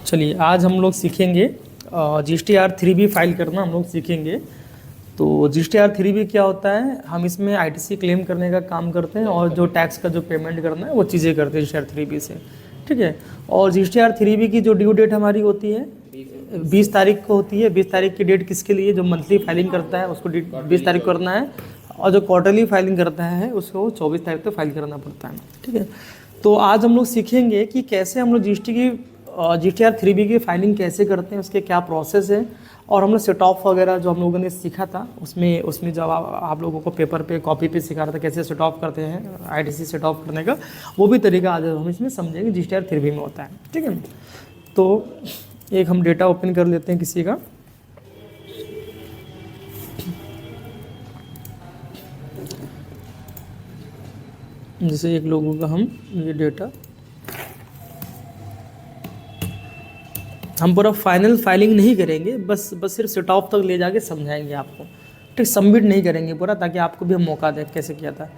चलिए आज हम लोग सीखेंगे GSTR3B फाइल करना हम लोग सीखेंगे। तो GSTR3B क्या होता है, हम इसमें ITC क्लेम करने का काम करते हैं और जो टैक्स का जो पेमेंट करना है वो चीज़ें करते हैं GSTR3B से, ठीक है। और GSTR3B की जो ड्यू डेट हमारी होती है 20 तारीख को होती है। 20 तारीख की डेट किसके लिए, जो मंथली फाइलिंग करता है उसको 20 तारीख को करना है, और जो क्वार्टरली फाइलिंग करता है उसको 24 तारीख तक फाइल करना पड़ता है, ठीक है। तो आज हम लोग सीखेंगे कि कैसे हम लोग GSTR3B की फाइलिंग कैसे करते हैं, उसके क्या प्रोसेस है, और हम लोग सेट ऑफ वगैरह जो हम लोगों ने सीखा था उसमें जब आप लोगों को पेपर पे कॉपी पे सिखा रहा था कैसे सेट ऑफ करते हैं ITC सेट ऑफ करने का, वो भी तरीका आज हम इसमें समझेंगे GSTR3B में होता है, ठीक है। तो एक हम डेटा ओपन कर लेते हैं किसी का। जैसे एक लोगों का हम ये डेटा, हम पूरा फाइनल फाइलिंग नहीं करेंगे, बस सिर्फ सेट ऑफ तक ले जाके समझाएंगे आपको, ठीक। सबमिट नहीं करेंगे पूरा, ताकि आपको भी हम मौका दें कैसे किया था,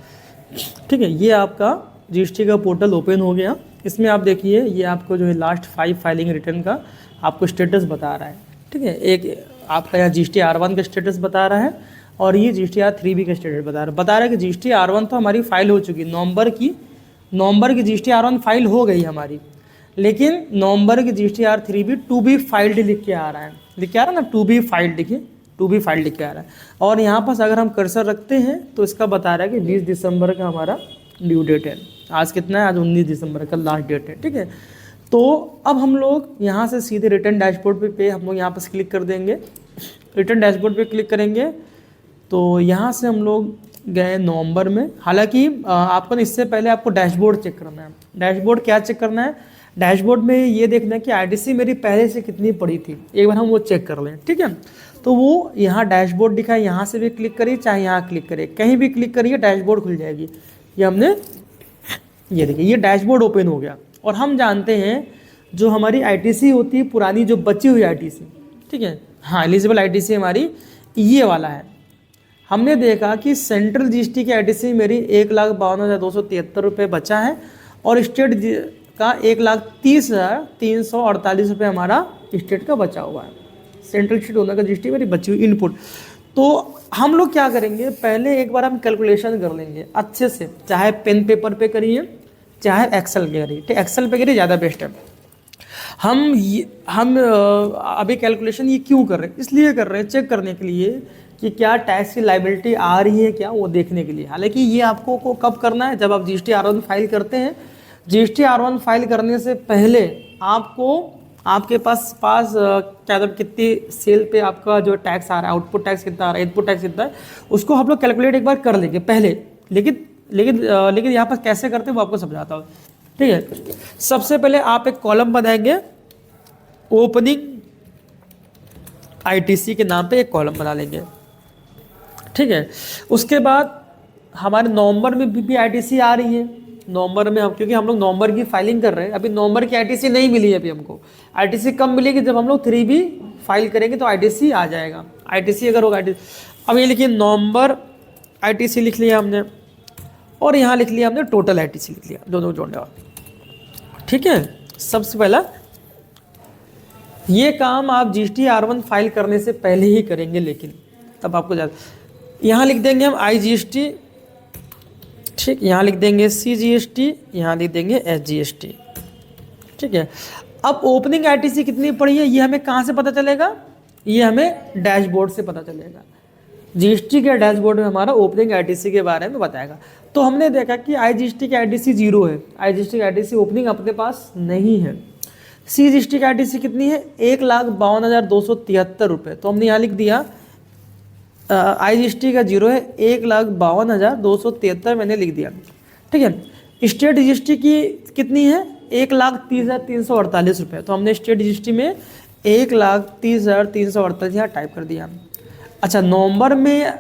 ठीक है। ये आपका GST का पोर्टल ओपन हो गया। इसमें आप देखिए ये आपको जो है लास्ट 5 फाइलिंग रिटर्न का आपको स्टेटस बता रहा है, ठीक है। एक आपका यहाँ GSTR1 का स्टेटस बता रहा है और ये GSTR3B का स्टेटस बता रहा है कि GSTR1 तो हमारी फाइल हो चुकी, नवंबर की GSTR1 फाइल हो गई हमारी, लेकिन नवंबर की GSTR3B टू बी फाइल्ड लिख के आ रहा है, ना टू बी फाइल्ड, देखिए टू बी फाइल्ड लिख के आ रहा है। और यहाँ पर अगर हम कर्सर रखते हैं तो इसका बता रहा है कि 20 दिसंबर का हमारा ड्यू डेट है। आज कितना है, आज 19 दिसंबर का लास्ट डेट है, ठीक है। तो अब हम लोग यहाँ से सीधे रिटर्न डैशबोर्ड पे हम लोग यहाँ पर क्लिक कर देंगे। रिटर्न डैशबोर्ड पे क्लिक करेंगे तो यहाँ से हम लोग गए नवंबर में। हालांकि आपको इससे पहले आपको डैशबोर्ड चेक करना है। डैशबोर्ड क्या चेक करना है, डैशबोर्ड में ये देखना है कि ITC मेरी पहले से कितनी पड़ी थी, एक बार हम वो चेक कर लें, ठीक है। तो वो यहाँ डैशबोर्ड दिखा है, यहाँ से भी क्लिक करिए चाहे यहाँ क्लिक करिए, कहीं भी क्लिक करिए डैशबोर्ड खुल जाएगी। ये देखिए ये डैशबोर्ड ओपन हो गया। और हम जानते हैं जो हमारी ITC होती है पुरानी, जो बची हुई ITC, ठीक है, हाँ एलिजिबल ITC हमारी ये वाला है। हमने देखा कि सेंट्रल GST की ITC मेरी 1,52,273 रुपये बचा है, और स्टेट का 1,30,348 रुपये हमारा स्टेट का बचा हुआ है। सेंट्रल स्टेट होने का GST मेरी बची हुई इनपुट। तो हम लोग क्या करेंगे, पहले एक बार हम कैलकुलेशन कर लेंगे अच्छे से, चाहे पेन पेपर पे करिए चाहे एक्सेल पे करिए, ठीक, एक्सेल पे करिए ज़्यादा बेस्ट है। हम अभी कैलकुलेशन ये क्यों कर रहे हैं, इसलिए कर रहे हैं चेक करने के लिए कि क्या टैक्स की लायबिलिटी आ रही है क्या, वो देखने के लिए। हालांकि ये आपको को कब करना है, जब आप GSTR1 फाइल करते हैं। GSTR1 फाइल करने से पहले आपको आपके पास क्या मतलब कितनी सेल पे आपका जो टैक्स आ रहा है, आउटपुट टैक्स कितना आ रहा है, इनपुट टैक्स कितना है, उसको हम लोग कैलकुलेट एक बार कर लेंगे पहले। लेकिन यहाँ पर कैसे करते हैं वो आपको समझाता हूँ, ठीक है। सबसे पहले आप एक कॉलम बनाएंगे, ओपनिंग ITC के नाम पे एक कॉलम बना लेंगे, ठीक है। उसके बाद हमारे नवंबर में भी ITC आ रही है। नवंबर में क्योंकि हम लोग नवंबर की फाइलिंग कर रहे हैं, अभी नवंबर की ITC नहीं मिली है अभी हमको। ITC कब मिलेगी, जब हम लोग 3B फाइल करेंगे तो ITC आ जाएगा। ITC अगर होगा अब ये लिखिए नवंबर ITC लिख लिया हमने, और यहाँ लिख लिया हमने टोटल ITC लिख लिया, दोनों जोड़ने वाला, ठीक है। सबसे पहला ये काम आप GSTR1 फाइल करने से पहले ही करेंगे, लेकिन तब आपको ज़्यादा यहाँ लिख देंगे हम IGST, ठीक, यहाँ लिख देंगे CGST, यहाँ लिख देंगे SGST, ठीक है। अब ओपनिंग ITC कितनी पड़ी है ये हमें कहाँ से पता चलेगा, ये हमें डैशबोर्ड से पता चलेगा। GST के डैशबोर्ड में हमारा ओपनिंग ITC के बारे में बताएगा। तो हमने देखा कि IGST की ITC 0 है, IGST की ITC ओपनिंग अपने पास नहीं है। CGST की ITC कितनी है, 1,52,273 रुपये। तो हमने यहाँ लिख दिया IGST का 0 है, 1,52,273 मैंने लिख दिया, ठीक है। स्टेट GST की कितनी है, 1,30,348 रुपये। तो हमने स्टेट GST में 1,30,348 यहाँ टाइप कर दिया। अच्छा, नवंबर में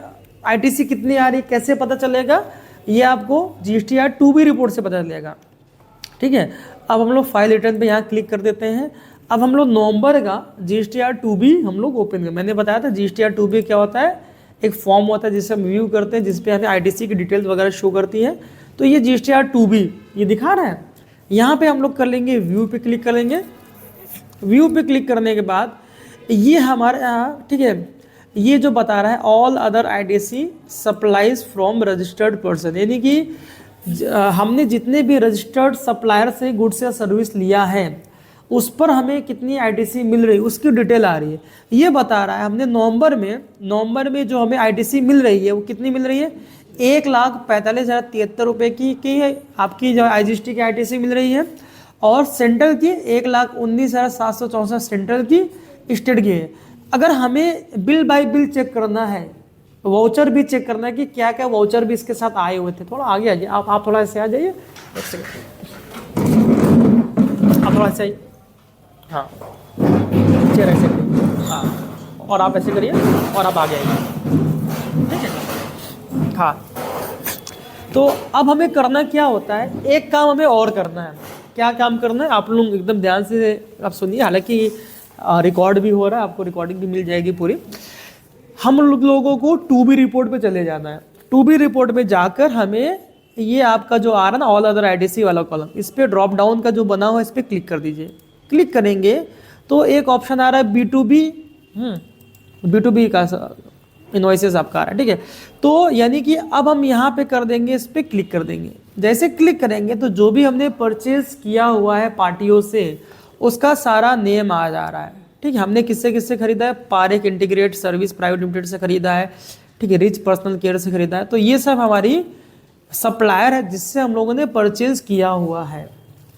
ITC कितनी आ रही है कैसे पता चलेगा, ये आपको GSTR2B रिपोर्ट से पता चलेगा, ठीक है। अब हम लोग फाइल रिटर्न पे यहाँ क्लिक कर देते हैं। अब हम लोग नवंबर का GSTR2B हम लोग ओपन कर, मैंने बताया था GSTR2B क्या होता है, एक फॉर्म होता है जिसे हम व्यू करते हैं, जिसपे हमें ITC की डिटेल्स वगैरह शो करती है। तो ये GSTR2B ये दिखा रहा है, यहाँ पे हम लोग कर लेंगे व्यू पे क्लिक कर लेंगे। व्यू पे क्लिक करने के बाद ये हमारे यहाँ, ठीक है, ये जो बता रहा है all other IDC supplies from registered person, यानी कि हमने जितने भी रजिस्टर्ड सप्लायर से गुड्स या सर्विस लिया है उस पर हमें कितनी आईटीसी मिल रही है उसकी डिटेल आ रही है। ये बता रहा है हमने नवंबर में जो हमें आईटीसी मिल रही है वो कितनी मिल रही है, 1,45,073 रुपये की है आपकी जो आईजीएसटी की आईटीसी मिल रही है, और सेंट्रल की 1,19,764 सेंट्रल की, स्टेट की है। अगर हमें बिल बाय बिल चेक करना है, वाउचर भी चेक करना है कि क्या क्या वाउचर भी इसके साथ आए हुए थे, थोड़ा आगे आ जाइए आप थोड़ा ऐसे आ जाइए, आप थोड़ा ऐसे आइए, हाँ चेयर ऐसे करिए, हाँ और आप ऐसे करिए और आप आगे आइए, ठीक है। हाँ, तो अब हमें करना क्या होता है, एक काम हमें और करना है। क्या काम करना है आप लोग एकदम ध्यान से आप सुनिए, हालांकि रिकॉर्ड भी हो रहा है, आपको रिकॉर्डिंग भी मिल जाएगी पूरी। हम लोगों को टू बी रिपोर्ट पे चले जाना है। टू बी रिपोर्ट में जाकर हमें ये आपका जो आ रहा है ना ऑल अदर आईडीसी वाला कॉलम, इस पर ड्रॉप डाउन का जो बना हुआ है इस पर क्लिक कर दीजिए। क्लिक करेंगे तो एक ऑप्शन आ रहा है B2B का इनवॉइसेस आपका आ रहा है, ठीक है। तो यानी कि अब हम यहाँ पे कर देंगे, इस पर क्लिक कर देंगे। जैसे क्लिक करेंगे तो जो भी हमने परचेज किया हुआ है पार्टियों से उसका सारा नेम आ जा रहा है, ठीक है। हमने किससे किससे खरीदा है, Parekh integrate service private limited से खरीदा है, ठीक है, रिच पर्सनल केयर से खरीदा है। तो ये सब हमारी सप्लायर है जिससे हम लोगों ने परचेज किया हुआ है,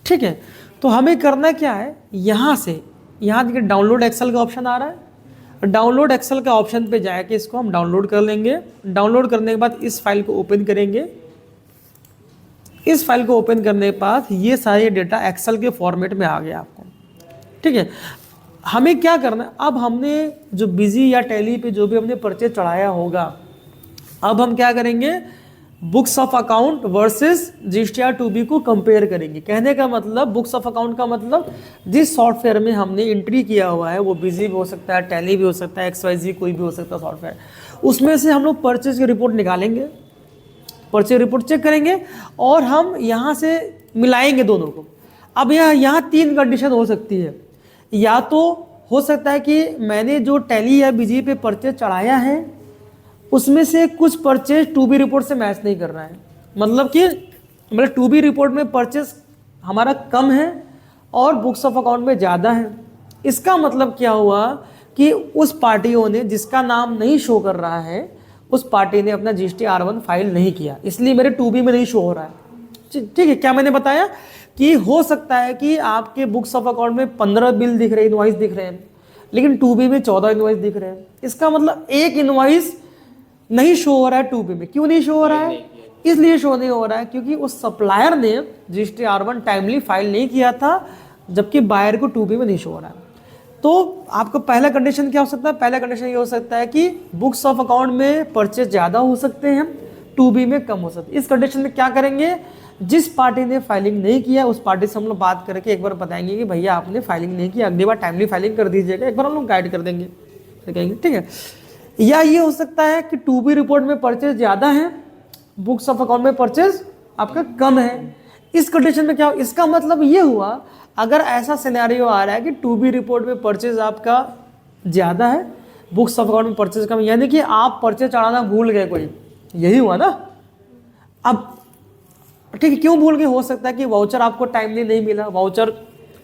ठीक है। तो हमें करना क्या है, यहाँ देखिए डाउनलोड एक्सेल का ऑप्शन आ रहा है, डाउनलोड एक्सेल का ऑप्शन पे जाके इसको हम डाउनलोड कर लेंगे। डाउनलोड करने के बाद इस फाइल को ओपन करेंगे। इस फाइल को ओपन करने के बाद ये सारे डेटा एक्सेल के फॉर्मेट में आ गया आपको, ठीक है। हमें क्या करना है, अब हमने जो बिजी या टैली पे जो भी हमने परचेज चढ़ाया होगा, अब हम क्या करेंगे, books of account versus GSTR 2B को कंपेयर करेंगे। कहने का मतलब बुक्स ऑफ अकाउंट का मतलब जिस सॉफ्टवेयर में हमने एंट्री किया हुआ है, वो बिजी भी हो सकता है, टैली भी हो सकता है, XYZ कोई भी हो सकता है सॉफ्टवेयर, उसमें से हम लोग परचेज की रिपोर्ट निकालेंगे, परचेज रिपोर्ट चेक करेंगे और हम यहाँ से मिलाएंगे दोनों को। अब यहाँ 3 कंडीशन हो सकती है, या तो हो सकता है कि मैंने जो टैली या बिजी पे परचेज चढ़ाया है उसमें से कुछ परचेज 2B रिपोर्ट से मैच नहीं कर रहा है, मतलब 2B रिपोर्ट में परचेज हमारा कम है और बुक्स ऑफ अकाउंट में ज़्यादा है। इसका मतलब क्या हुआ कि उस पार्टियों ने जिसका नाम नहीं शो कर रहा है उस पार्टी ने अपना GST R1 फाइल नहीं किया, इसलिए मेरे 2B में नहीं शो हो रहा है, ठीक है। क्या मैंने बताया कि हो सकता है कि आपके बुक्स ऑफ अकाउंट में 15 बिल दिख रहे हैं, इनवॉइस दिख रहे हैं, लेकिन 2B में 14 इनवॉइस दिख रहे हैं। इसका मतलब एक इनवॉइस नहीं शो हो रहा है 2B में। क्यों नहीं शो हो रहा है, इसलिए शो नहीं हो रहा है क्योंकि उस सप्लायर ने GST R1 टाइमली फाइल नहीं किया था, जबकि बायर को 2B में नहीं शो हो रहा है। तो आपका पहला कंडीशन क्या हो सकता है, पहला कंडीशन ये हो सकता है कि बुक्स ऑफ अकाउंट में परचेज ज़्यादा हो सकते हैं, 2B में कम हो सकते हैं। इस कंडीशन में क्या करेंगे, जिस पार्टी ने फाइलिंग नहीं किया उस पार्टी से हम लोग बात करके एक बार बताएंगे कि भैया आपने फाइलिंग नहीं किया, अगली बार टाइमली फाइलिंग कर दीजिएगा, एक बार हम लोग गाइड कर देंगे, कहेंगे, ठीक है। या ये हो सकता है कि 2B रिपोर्ट में परचेज ज़्यादा है, बुक्स ऑफ अकाउंट में परचेज आपका कम है। इस कंडीशन में क्या हो, इसका मतलब ये हुआ अगर ऐसा सिनेरियो आ रहा है कि 2B रिपोर्ट में परचेज आपका ज़्यादा है, बुक्स ऑफ अकाउंट में परचेज कम, यानी कि आप परचेज चढ़ाना भूल गए, कोई यही हुआ ना। अब ठीक है, क्यों भूल गए, हो सकता है कि वाउचर आपको टाइमली नहीं मिला, वाउचर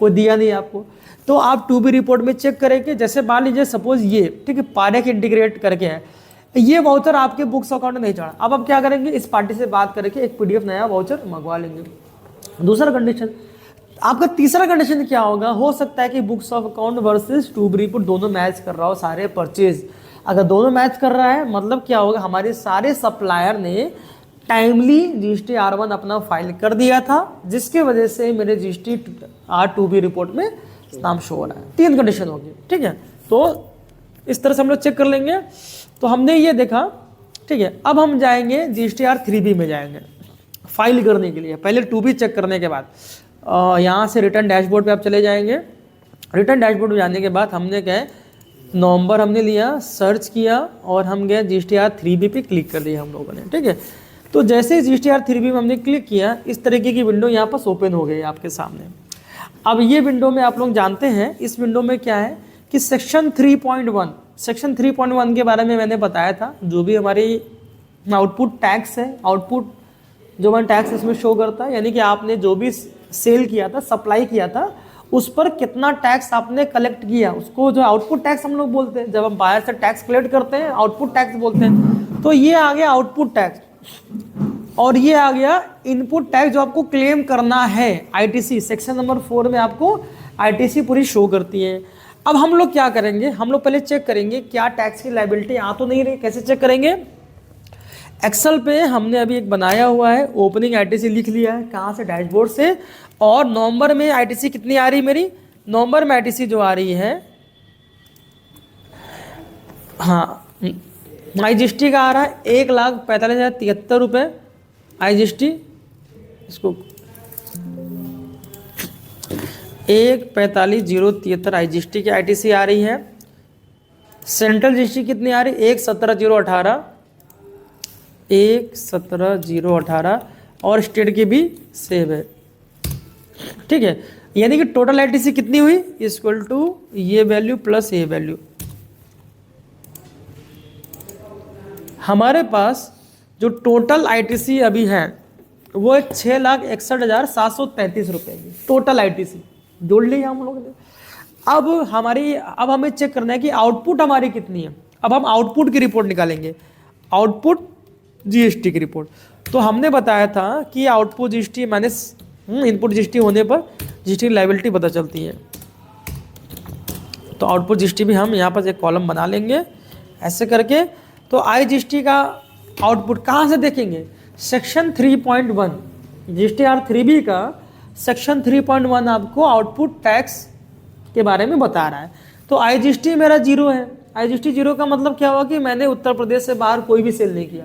कोई दिया नहीं आपको, तो आप 2B रिपोर्ट में चेक करेंगे। जैसे मान लीजिए सपोज ये, ठीक है, पारेख इंटीग्रेट करके है, ये वाउचर आपके बुक्स अकाउंट में नहीं चढ़ा। अब आप क्या करेंगे, इस पार्टी से बात करके एक PDF नया वाउचर मंगवा लेंगे। दूसरा कंडीशन, आपका तीसरा कंडीशन क्या होगा, हो सकता है कि books of account versus 2B report दोनों मैच कर रहा हो, सारे परचेज अगर दोनों मैच कर रहा है मतलब क्या होगा, हमारे सारे सप्लायर ने टाइमली GST R1 अपना फाइल कर दिया था, जिसके वजह से मेरे GST R2B रिपोर्ट में नाम शो हो रहा है। 3 कंडीशन होगी, ठीक है। तो इस तरह से हम लोग चेक कर लेंगे। तो हमने ये देखा, ठीक है। अब हम जाएंगे GST R3B में जाएंगे फाइल करने के लिए। पहले 2B चेक करने के बाद यहाँ से रिटर्न डैशबोर्ड पे आप चले जाएंगे। रिटर्न डैशबोर्ड में जाने के बाद हमने क्या है, नवंबर हमने लिया, सर्च किया और हम गए GST R3B पे क्लिक कर दिया हम लोगों ने, ठीक है। तो जैसे ही GST R3B में हमने क्लिक किया, इस तरीके की विंडो यहाँ पर ओपन हो गई आपके सामने। अब ये विंडो में आप लोग जानते हैं, इस विंडो में क्या है कि सेक्शन 3.1 के बारे में मैंने बताया था। जो भी हमारी आउटपुट टैक्स है, आउटपुट जो हमारा टैक्स इसमें शो करता है, यानी कि आपने जो भी सेल किया था, सप्लाई किया था, उस पर कितना टैक्स आपने कलेक्ट किया, उसको जो आउटपुट टैक्स हम लोग बोलते हैं। जब हम बाहर से टैक्स कलेक्ट करते हैं आउटपुट टैक्स बोलते हैं। तो ये आ गया आउटपुट टैक्स, और ये आ गया इनपुट टैक्स जो आपको क्लेम करना है। आईटीसी सेक्शन नंबर 4 में आपको आईटीसी पूरी शो करती है। अब हम लोग क्या करेंगे, हम लोग पहले चेक करेंगे क्या टैक्स की लायबिलिटी आ तो नहीं रही। कैसे चेक करेंगे, एक्सेल पे हमने अभी एक बनाया हुआ है, ओपनिंग आईटीसी लिख लिया है, कहाँ से, डैशबोर्ड से। और नवंबर में आईटीसी कितनी आ रही मेरी, नवंबर में आईटीसी जो आ रही है, हाँ, आईजीएसटी का आ रहा है 1,45,073 रुपये आईजीएसटी। इसको 1,45,073 आईजीएसटी की आईटीसी आ रही है। सेंट्रल जीएसटी कितनी आ रही, 1,17,018 और स्टेट की भी सेव है। ठीक है, यानी कि टोटल आईटीसी कितनी हुई, इक्वल टू ये वैल्यू प्लस ये वैल्यू। हमारे पास जो टोटल आईटीसी अभी है वो 6,61,733 रुपये की टोटल आईटीसी जोड़ ली हम लोगों ने। अब हमें चेक करना है कि आउटपुट हमारी कितनी है। अब हम आउटपुट की रिपोर्ट निकालेंगे, आउटपुट जीएसटी की रिपोर्ट। तो हमने बताया था कि output GST minus input GST होने पर जीएसटी की लायबिलिटी पता चलती है। तो आउटपुट जीएसटी भी हम यहाँ पर एक कॉलम बना लेंगे ऐसे करके। तो आईजीएसटी का आउटपुट कहाँ से देखेंगे, सेक्शन 3.1 जीएसटीआर 3B का सेक्शन 3.1 आपको आउटपुट टैक्स के बारे में बता रहा है। तो आईजीएसटी मेरा 0 है। आईजीएसटी 0 का मतलब क्या हुआ कि मैंने उत्तर प्रदेश से बाहर कोई भी सेल नहीं किया,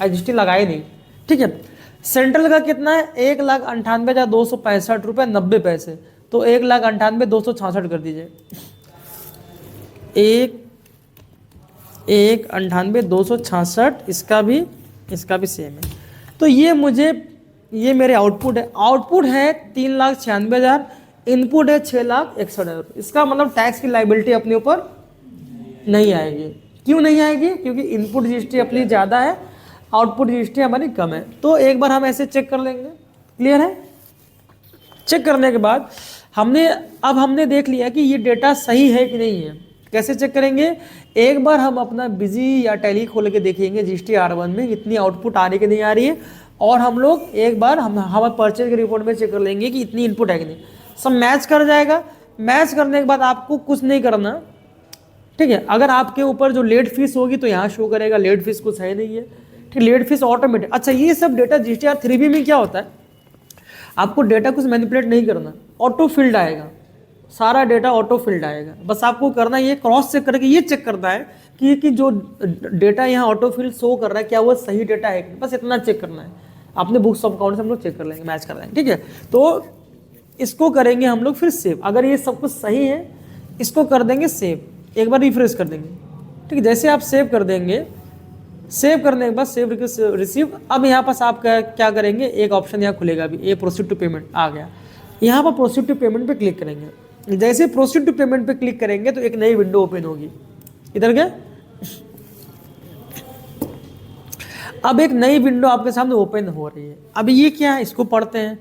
आईजीएसटी लगाई नहीं। ठीक है, सेंट्रल का कितना है, 1,98,265 रुपये 90 पैसे। तो 1,98,266 कर दीजिए, 1,98,266, इसका भी सेम है। तो ये मेरे आउटपुट है। आउटपुट है 3,96,000, इनपुट है 6,61,000। इसका मतलब टैक्स की लायबिलिटी अपने ऊपर नहीं आएगी। क्यों नहीं आएगी, क्योंकि इनपुट जीएसटी अपनी ज़्यादा है, आउटपुट जीएसटी हमारी कम है। तो एक बार हम ऐसे चेक कर लेंगे, क्लियर है। चेक करने के बाद हमने देख लिया कि ये डेटा सही है कि नहीं है। कैसे चेक करेंगे, एक बार हम अपना बिजी या टैली खोल के देखेंगे जीएसटीआर1 में इतनी आउटपुट आ रही कि नहीं आ रही है, और हम लोग एक बार हम परचेज की रिपोर्ट में चेक कर लेंगे कि इतनी इनपुट है कि नहीं। सब मैच कर जाएगा। मैच करने के बाद आपको कुछ नहीं करना, ठीक है। अगर आपके ऊपर जो लेट फीस होगी तो यहाँ शो करेगा, लेट फीस कुछ है नहीं है, ठीक, लेट फीस ऑटोमेटिक। अच्छा, ये सब डेटा जीएसटीआर 3B में क्या होता है, आपको डेटा कुछ मैनिपुलेट नहीं करना, ऑटो फिल्ड आएगा, सारा डेटा ऑटो फिल्ड आएगा। बस आपको करना ये क्रॉस चेक करके ये चेक करना है कि जो डेटा यहाँ ऑटो फिल्ड शो कर रहा है क्या वो सही डेटा है, बस इतना चेक करना है। अपने बुक्स ऑफ अकाउंट से हम लोग चेक कर लेंगे, मैच कर लेंगे, ठीक है। तो इसको करेंगे हम लोग फिर सेव। अगर ये सब कुछ सही है इसको कर देंगे सेव, एक बार रिफ्रेश कर देंगे, ठीक है। जैसे आप सेव कर देंगे, सेव करने के बाद सेव रिसीव। अब यहाँ पास आप क्या करेंगे, एक ऑप्शन यहाँ खुलेगा अभी, ये प्रोसीड टू पेमेंट आ गया। यहाँ पर प्रोसीड टू पेमेंट पे क्लिक करेंगे। जैसे प्रोसीड टू पेमेंट पे क्लिक करेंगे तो एक नई विंडो ओपन होगी। इधर क्या, अब एक नई विंडो आपके सामने ओपन हो रही है। अब ये क्या है, इसको पढ़ते हैं।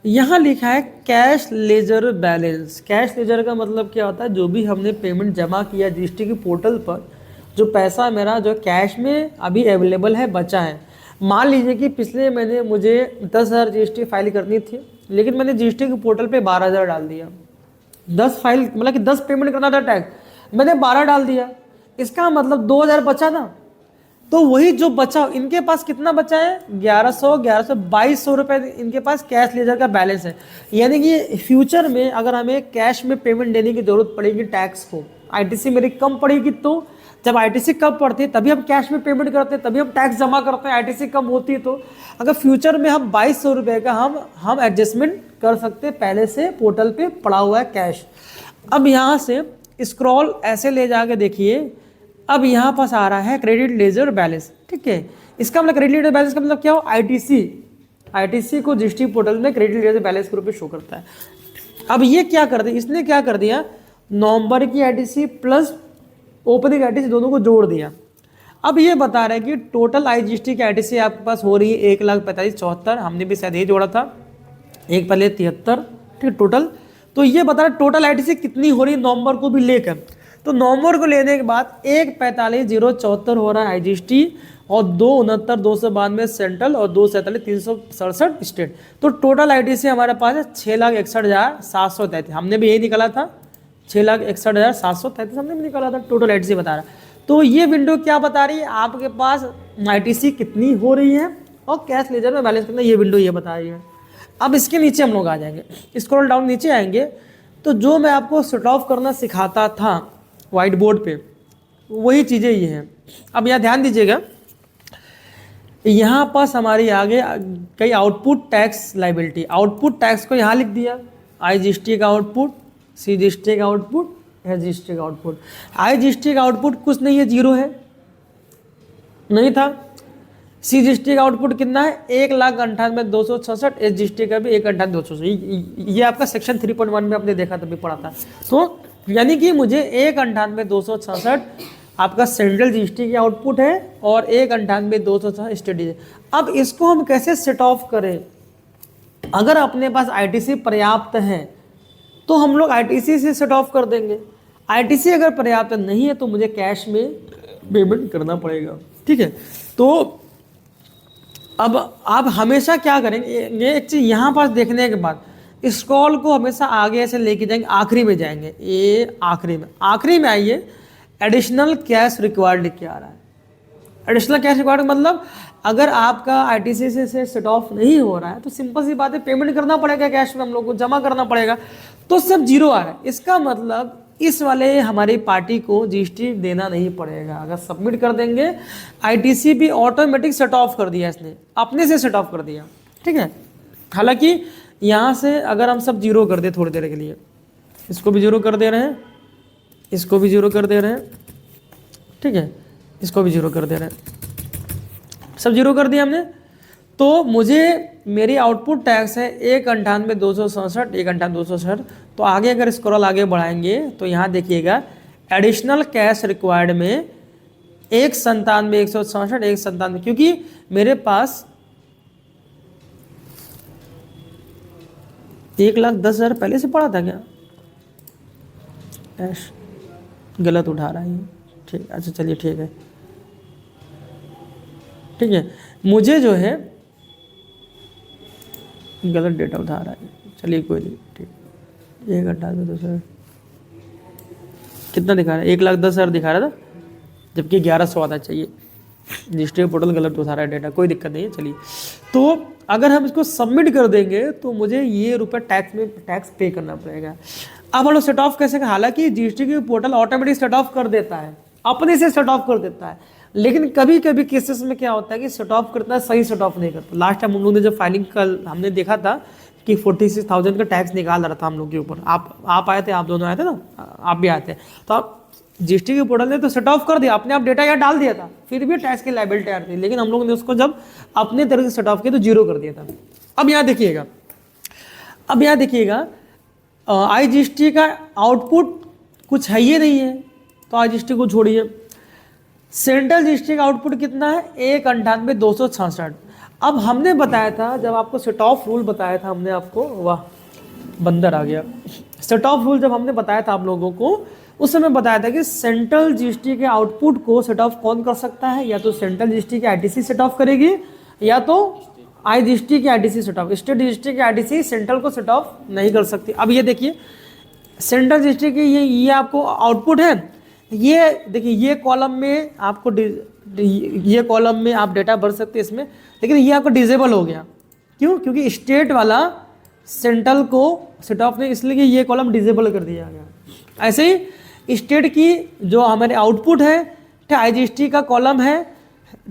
यहाँ लिखा है cash ledger balance. Cash ledger का मतलब क्या होता है, जो भी हमने पेमेंट जमा किया जीएसटी के पोर्टल पर, जो पैसा मेरा जो कैश में अभी अवेलेबल है, बचा है। मान लीजिए कि पिछले महीने मुझे 10,000 जीएसटी फाइल करनी थी, लेकिन मैंने जीएसटी के पोर्टल पे 12,000 डाल दिया। 10 फाइल मतलब कि 10 पेमेंट करना था टैक्स, मैंने 12 डाल दिया, इसका मतलब 2,000 बचा ना। तो वही जो बचा, इनके पास कितना बचा है, 1,200 रुपये इनके पास कैश लेजर का बैलेंस है। यानी कि फ्यूचर में अगर हमें कैश में पेमेंट देने की जरूरत पड़ेगी टैक्स को, आईटीसी मेरी कम पड़ेगी, तो जब आईटीसी कम पड़ती है तभी हम कैश में पेमेंट करते हैं, तभी हम टैक्स जमा करते हैं। आईटीसी कम होती है तो अगर फ्यूचर में हम 2,200 रुपये का हम एडजस्टमेंट कर सकते हैं, पहले से पोर्टल पे पड़ा हुआ है कैश। अब यहाँ से स्क्रॉल ऐसे ले जाके देखिए, अब यहाँ पास आ रहा है क्रेडिट लेजर बैलेंस, ठीक है। इसका मतलब क्रेडिट लेजर बैलेंस का मतलब क्या हो, आईटीसी को जीएसटी पोर्टल में क्रेडिट लेजर बैलेंस के रूप में शो करता है। अब ये क्या कर दिया, इसने क्या कर दिया, नवंबर की आईटीसी प्लस ओपनिंग आईटीसी दोनों को जोड़ दिया। अब ये बता रहा है कि टोटल आईजीएसटी की आईटीसी आपके पास हो रही है 1,45,74, हमने भी शायद यही जोड़ा था, 1,73, ठीक टोटल। तो ये बता रहा है टोटल आईटीसी कितनी हो रही है नवंबर को भी लेकर। तो नवंबर को लेने के बाद 1,45,074 हो रहा है आईजीएसटी और 2,69,292 सेंट्रल और 2,47,367 स्टेट। तो टोटल आईटीसी हमारे पास है 6,61,733। हमने भी यही निकाला था, 6,61,733 हमने भी निकाला था, टोटल आईटीसी बता रहा है। तो ये विंडो क्या बता रही है, आपके पास आईटीसी कितनी हो रही है और कैश लेजर में बैलेंस कितना, ये विंडो ये बता रही है। अब इसके नीचे हम लोग आ जाएंगे, स्क्रॉल डाउन नीचे आएंगे तो जो मैं आपको सेट ऑफ करना सिखाता था व्हाइट बोर्ड पे, वही चीज़ें ये हैं। अब यहाँ ध्यान दीजिएगा, यहाँ पास हमारी आगे कई output tax liability, output tax को यहाँ लिख दिया, आईजीएसटी का आउटपुट, सीजीएसटी का आउटपुट, एसजीएसटी का आउटपुट। आईजीएसटी का आउटपुट कुछ नहीं है, 0 है, नहीं था। सीजीएसटी का आउटपुट कितना है, 1,98,266, एसजीएसटी का भी 1,98,266। ये आपका सेक्शन 3.1 में आपने देखा तभी पढ़ा था। तो यानी कि मुझे 1,98,266 आपका सेंट्रल जीएसटी की आउटपुट है और 1,98,266 स्टेट जीएसटी। अब इसको हम कैसे सेट ऑफ करें, अगर अपने पास आईटीसी पर्याप्त है तो हम लोग आईटीसी से सेट ऑफ कर देंगे, आईटीसी अगर पर्याप्त नहीं है तो मुझे कैश में पेमेंट करना पड़ेगा, ठीक है। तो अब आप हमेशा क्या करेंगे, ये एक चीज़ यहाँ पास देखने के बाद स्क्रॉल को हमेशा आगे ऐसे लेके जाएंगे, आखिरी में जाएंगे, ये आखिरी में आइए, एडिशनल कैश रिक्वायर्ड लिख के आ रहा है। एडिशनल कैश रिक्वायर्ड मतलब अगर आपका आईटीसी से सेट ऑफ नहीं हो रहा है तो सिंपल सी बात है, पेमेंट करना पड़ेगा कैश में, हम लोग को जमा करना पड़ेगा। तो सब 0 आ रहा है, इसका मतलब इस वाले हमारी पार्टी को जीएसटी देना नहीं पड़ेगा। अगर सबमिट कर देंगे, आईटीसी भी ऑटोमेटिक सेट ऑफ कर दिया, इसने अपने से सेट ऑफ कर दिया, ठीक है। हालांकि यहाँ से अगर हम सब 0 कर दे थोड़ी देर के लिए, इसको भी 0 कर दे रहे हैं, इसको भी 0 कर दे रहे हैं, ठीक है, इसको भी 0 कर दे रहे हैं, सब 0 कर दिया हमने। तो मुझे मेरी आउटपुट टैक्स है 1,98,267, 1,98,267। तो आगे अगर स्क्रॉल आगे बढ़ाएंगे तो यहाँ देखिएगा एडिशनल कैश रिक्वायर्ड में 1,97,167, 1,97, क्योंकि मेरे पास 1,10,000 पहले से पड़ा था क्या, कैश गलत उठा रहा है ये, ठीक, अच्छा चलिए ठीक है, ठीक है, मुझे जो है गलत डेटा उठा रहा है, चलिए कोई नहीं, ठीक, 1,98,267 कितना दिखा रहा है, 1,10,000 दिखा रहा था, जबकि 1,100 आना चाहिए। रजिस्ट्री पोर्टल गलत उठा रहा है डेटा, कोई दिक्कत नहीं है, चलिए। तो अगर हम इसको सबमिट कर देंगे तो मुझे ये रुपये टैक्स पे करना पड़ेगा। अब हम लोग सेट ऑफ कैसे, हालांकि जीएसटी की पोर्टल ऑटोमेटिक सेट ऑफ कर देता है, अपने से सेट ऑफ कर देता है, लेकिन कभी कभी केसेस में क्या होता है कि सेट ऑफ करता है, सही सेट ऑफ नहीं करता। लास्ट टाइम हम लोग ने जब फाइलिंग कल हमने देखा था कि 46,000 का टैक्स निकाल रहा था हम लोग के ऊपर, आप आए थे, आप दोनों आए थे ना, आप भी आए थे। तो आप जीएसटी के पोर्टल ने तो सेट ऑफ कर दिया, अपने आप डेटा यहाँ डाल दिया था, फिर भी टैक्स की लायबिलिटी आ रही थी, लेकिन हम लोग ने उसको जब अपने तरह से सेट ऑफ किया तो 0 कर दिया था। अब यहाँ देखिएगा, आईजीएसटी का आउटपुट कुछ है ही नहीं है, तो आईजीएसटी को छोड़िए। सेंट्रल जीएसटी का आउटपुट कितना है, 1,98,266। अब हमने बताया था, जब आपको सेट ऑफ रूल बताया था हमने आपको, वाह बंदर आ गया, सेट ऑफ रूल जब हमने बताया था आप लोगों को, उस समय बताया था कि सेंट्रल जीएसटी के आउटपुट को सेट ऑफ कौन कर सकता है, या तो सेंट्रल जीएसटी की आईटीसी सेट ऑफ करेगी, या तो आईजीएसटी की ITC set of, state GST की आईटीसी सेंट्रल को सेट ऑफ नहीं कर सकती। अब ये देखिए, सेंट्रल जीएसटी की ये आपको आउटपुट है, ये देखिए, ये कॉलम में आपको ये कॉलम में आप डेटा भर सकते हैं इसमें, लेकिन ये आपका डिजेबल हो गया, क्यों, क्योंकि स्टेट वाला सेंट्रल को सेट ऑफ नहीं, इसलिए ये कॉलम डिजेबल कर दिया गया। ऐसे ही स्टेट की जो हमारे आउटपुट है, ठीक, आईजीएसटी का कॉलम है,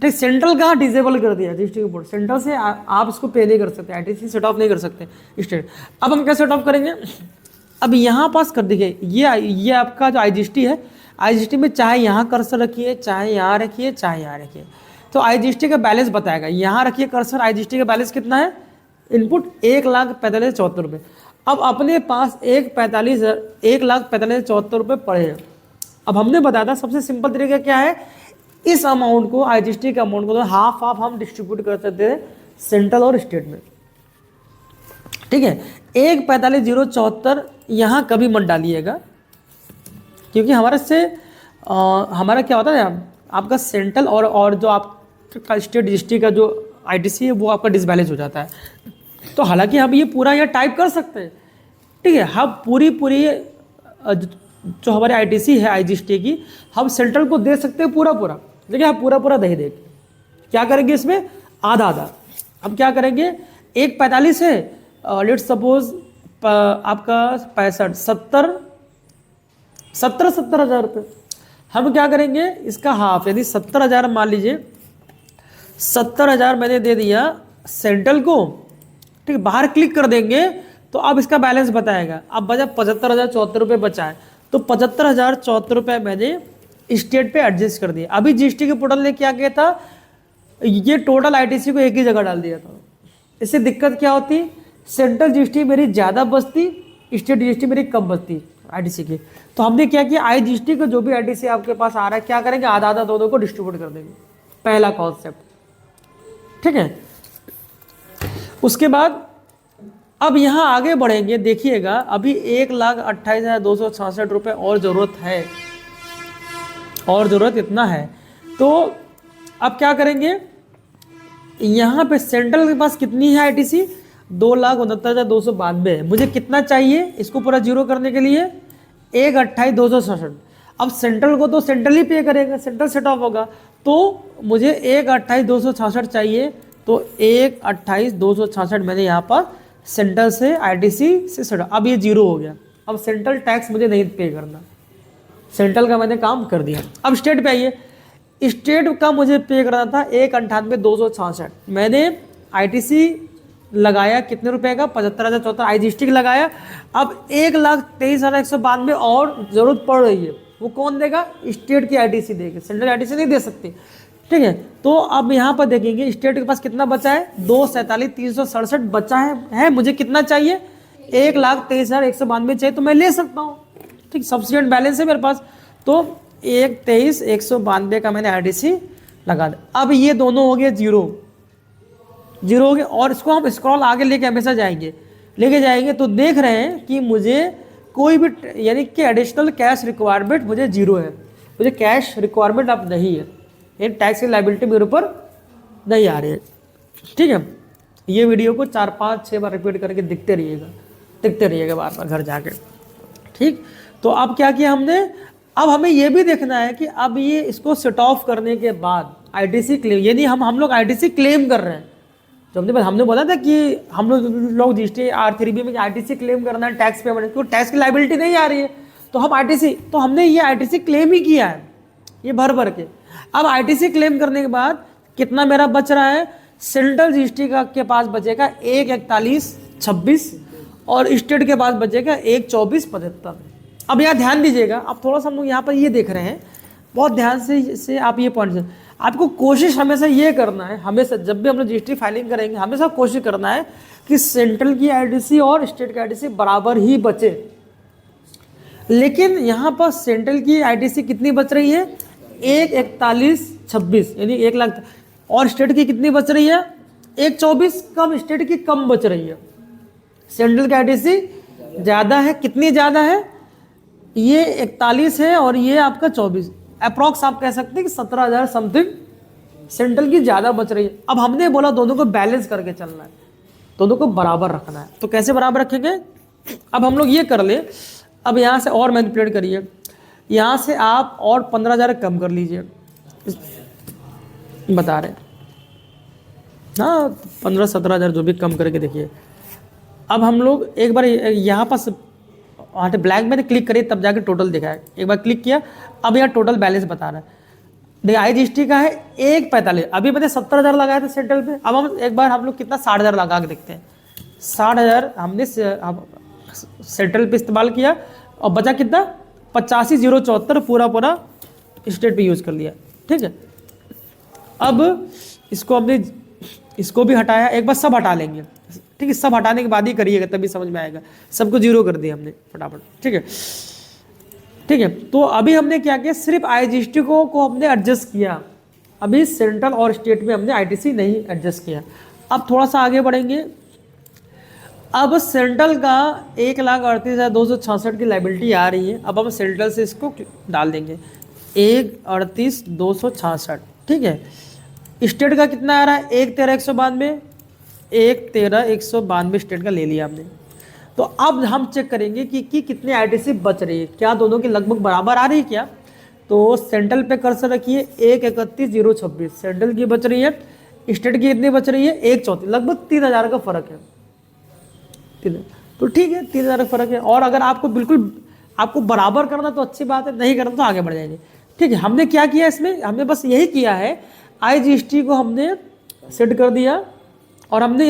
ठीक, सेंट्रल का डिजेबल कर दिया जीएसटी के बोर्ड, सेंट्रल से आप इसको पे नहीं कर सकते, आईटीसी सेट ऑफ नहीं कर सकते स्टेट। अब हम क्या सेट ऑफ करेंगे, अब यहाँ पास कर दीजिए, ये आपका जो आईजीएसटी है, आईजीएसटी में चाहे यहाँ कर्सर रखिए, चाहे यहाँ रखिए, चाहे यहाँ रखिए, तो आईजीएसटी का बैलेंस बताएगा। यहाँ रखिए कर्सर, आईजीएसटी का बैलेंस कितना है, इनपुट 1,45,74 रुपये। अब अपने पास 1,45,74 पड़े हैं। अब हमने बताया था सबसे सिंपल तरीका क्या है, इस अमाउंट को IGST के अमाउंट को तो हाफ हाफ हम डिस्ट्रीब्यूट कर सकते हैं सेंट्रल और स्टेट में। ठीक है, 1,45,074 यहाँ कभी मत डालिएगा, क्योंकि हमारा क्या होता है आपका सेंट्रल और जो आपका स्टेट GST का जो ITC है वो आपका डिसबैलेंस हो जाता है। तो हालांकि हम ये पूरा यहाँ टाइप कर सकते हैं, ठीक है, हम पूरी जो हमारे ITC है IGST की हम सेंट्रल को दे सकते हैं पूरा, लेकिन हम पूरा नहीं देंगे। क्या करेंगे इसमें आधा आधा। हम क्या करेंगे, 1,45 है, लेट्स सपोज आपका 65 70 हज़ार रुपये, हम क्या करेंगे इसका हाफ, यदि 70,000 मान लीजिए 70,000 मैंने दे दिया सेंट्रल को, ठीक है, बाहर क्लिक कर देंगे तो अब इसका बैलेंस बताएगा। अब बचा 75,074 रुपये बचा है, तो 75,074 रुपये मैंने स्टेट पे एडजस्ट कर दिया। अभी GST के पोर्टल ने क्या किया था, ये टोटल ITC को एक ही जगह डाल दिया था। इससे दिक्कत क्या होती, सेंट्रल GST मेरी ज़्यादा बचती, स्टेट GST मेरी कम बचती ITC की। तो हमने क्या किया, IGST का जो भी ITC आपके पास आ रहा है क्या करेंगे, आधा आधा दो को डिस्ट्रीब्यूट कर देंगे। पहला कॉन्सेप्ट, ठीक है। उसके बाद अब यहाँ आगे बढ़ेंगे, देखिएगा अभी 1,28,266 रुपये और ज़रूरत है, और ज़रूरत इतना है। तो अब क्या करेंगे, यहाँ पे सेंट्रल के पास कितनी है ITC, 2,69,292 है। मुझे कितना चाहिए इसको पूरा जीरो करने के लिए, 1,28,266। अब सेंट्रल को तो सेंट्रल ही पे करेगा, सेंट्रल सेट ऑफ होगा, तो मुझे 1,28,266 चाहिए। तो 1,28,266 मैंने यहाँ पर सेंट्रल से ITC से सेट, अब ये जीरो हो गया। अब सेंट्रल टैक्स मुझे नहीं पे करना, सेंट्रल का मैंने काम कर दिया। अब स्टेट पे आइए, स्टेट का मुझे पे करना था 1,98,266। मैंने ITC लगाया कितने रुपए का, 75,074 IGST का लगाया। अब 1,23,192 और ज़रूरत पड़ रही है, वो कौन देगा, स्टेट की ITC देगी, सेंट्रल ITC नहीं दे सकती, ठीक है। तो अब यहाँ पर देखेंगे स्टेट के पास कितना बचा है, 2,47,367 बचा है। मुझे कितना चाहिए, 1,23,192 चाहिए, तो मैं ले सकता हूँ, ठीक, सफिशिएंट बैलेंस है मेरे पास। तो 1,23,192 का मैंने ITC लगा दिया। अब ये दोनों हो गए जीरो हो गए, और इसको हम स्क्रॉल आगे लेके हमेशा लेके जाएंगे तो देख रहे हैं कि मुझे कोई भी यानी कि एडिशनल कैश रिक्वायरमेंट मुझे जीरो है, मुझे कैश रिक्वायरमेंट अब नहीं है, ये टैक्स की लायबिलिटी मेरे ऊपर नहीं आ रही है, ठीक है। ये वीडियो को 4, 5, 6 बार रिपीट करके देखते रहिएगा बार बार घर जाके, ठीक। तो अब क्या किया हमने, अब हमें ये भी देखना है कि अब ये इसको सेट ऑफ करने के बाद ITC क्लेम, यानी हम लोग ITC क्लेम कर रहे हैं। तो हमने बोला था कि हम लोग GST R3B में ITC क्लेम करना है, टैक्स पेमेंट, क्योंकि टैक्स की लायबिलिटी नहीं आ रही है, तो हम ITC, तो हमने ये ITC क्लेम ही किया है, ये भर के। अब ITC क्लेम करने के बाद कितना मेरा बच रहा है, सेंट्रल GST के पास बचेगा 1,41,26 और स्टेट के पास बचेगा 1,24,75। अब यहाँ ध्यान दीजिएगा, अब थोड़ा सा हम लोग यहाँ पर ये देख रहे हैं, बहुत ध्यान से आप ये पॉइंट, आपको कोशिश हमेशा ये करना है, हमेशा जब भी हम लोग GST फाइलिंग करेंगे हमेशा कोशिश करना है कि सेंट्रल की ITC और स्टेट की ITC बराबर ही बचे। लेकिन यहाँ पर सेंट्रल की ITC कितनी बच रही है, 1,41,26 यानी 1 लाख, और स्टेट की कितनी बच रही है, 1,24, कम स्टेट की कम बच रही है। सेंट्रल की ITC ज़्यादा है, कितनी ज़्यादा है, ये 41 है और ये आपका 24, अप्रॉक्स आप कह सकते हैं कि 17,000 समथिंग सेंट्रल की ज़्यादा बच रही है। अब हमने बोला दोनों को बैलेंस करके चलना है, दोनों को बराबर रखना है। तो कैसे बराबर रखेंगे, अब हम लोग ये कर ले, अब यहाँ से और मैनिपुलेट करिए, यहाँ से आप और 15,000 कम कर लीजिए, बता रहे हाँ 15-17,000 जो भी कम करके देखिए। अब हम लोग एक बार यहाँ पर वहाँ ब्लैंक में क्लिक करिए तब जाके टोटल दिखा है, एक बार क्लिक किया, अब यहाँ टोटल बैलेंस बता रहा है। देखिए IGST का है 1,45, अभी मैंने 70,000 लगाया था सेंट्रल पे। अब हम एक बार हम लोग कितना 60,000 लगा के देखते हैं, 60,000 हमने सेंट्रल पे इस्तेमाल किया और बचा कितना 85,074 पूरा स्टेट पे यूज़ कर लिया, ठीक है। अब इसको हमने इसको भी हटाया, एक बार सब हटा लेंगे, ठीक है, सब हटाने के बाद ही करिएगा तभी समझ में आएगा। सबको जीरो कर दिया हमने फटाफट, ठीक है। ठीक है, तो अभी हमने क्या किया, सिर्फ IGST को हमने एडजस्ट किया, अभी सेंट्रल और स्टेट में हमने ITC नहीं एडजस्ट किया। अब थोड़ा सा आगे बढ़ेंगे। अब सेंट्रल का 1,38,266 की लाइबिलिटी आ रही है, अब हम सेंट्रल से इसको डाल देंगे 1,38,266, ठीक है। स्टेट का कितना आ रहा है, 1,13,192, 1,13,192 स्टेट का ले लिया हमने। तो अब हम चेक करेंगे कि कितने ITC बच रही है, क्या दोनों की लगभग बराबर आ रही है क्या। तो सेंट्रल पे कर्सर रखिए, 1,31,026 सेंट्रल की बच रही है, स्टेट की कितनी बच रही है, 1,34, लगभग 3,000 का फर्क है। तो ठीक है, 3,000 का फर्क है। और अगर आपको बिल्कुल आपको बराबर करना तो अच्छी बात है, नहीं करना तो आगे बढ़ जाएंगे, ठीक है। हमने क्या किया इसमें, हमने बस यही किया है, IGST को हमने सेट कर दिया और हमने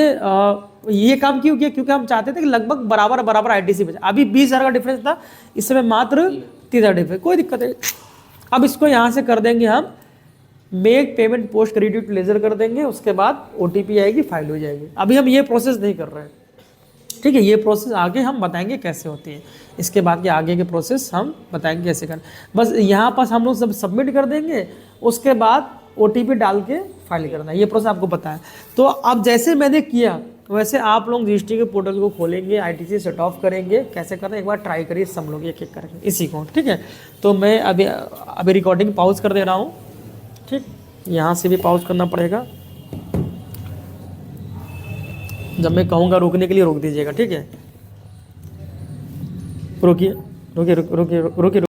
ये काम क्यों किया, क्योंकि हम चाहते थे कि लगभग बराबर बराबर ITC बचे। अभी 20,000 का डिफरेंस था, इस समय मात्र 3,000 डिफरेंस, कोई दिक्कत नहीं। अब इसको यहाँ से कर देंगे हम make payment post credit ledger कर देंगे, उसके बाद OTP आएगी, फाइल हो जाएगी। अभी हम ये प्रोसेस नहीं कर रहे हैं, ठीक है। ये प्रोसेस आगे हम बताएंगे कैसे होती है, इसके बाद के आगे के प्रोसेस हम बताएंगे कैसे करना। बस यहाँ पास हम लोग सब सबमिट कर देंगे, उसके बाद OTP डाल के फाइल करना है, ये प्रोसेस आपको पता है। तो अब जैसे मैंने किया वैसे आप लोग GST के पोर्टल को खोलेंगे, ITC सेट ऑफ करेंगे, कैसे करना है एक बार ट्राई करिए, सब लोग एक एक करके इसी को, ठीक है। तो मैं अभी रिकॉर्डिंग पॉज कर दे रहा हूँ, ठीक, यहाँ से भी पॉज करना पड़ेगा, जब मैं कहूँगा रोकने के लिए रोक दीजिएगा, ठीक है। रोकिए रोकिए रोकिए रोकिए रोकिए।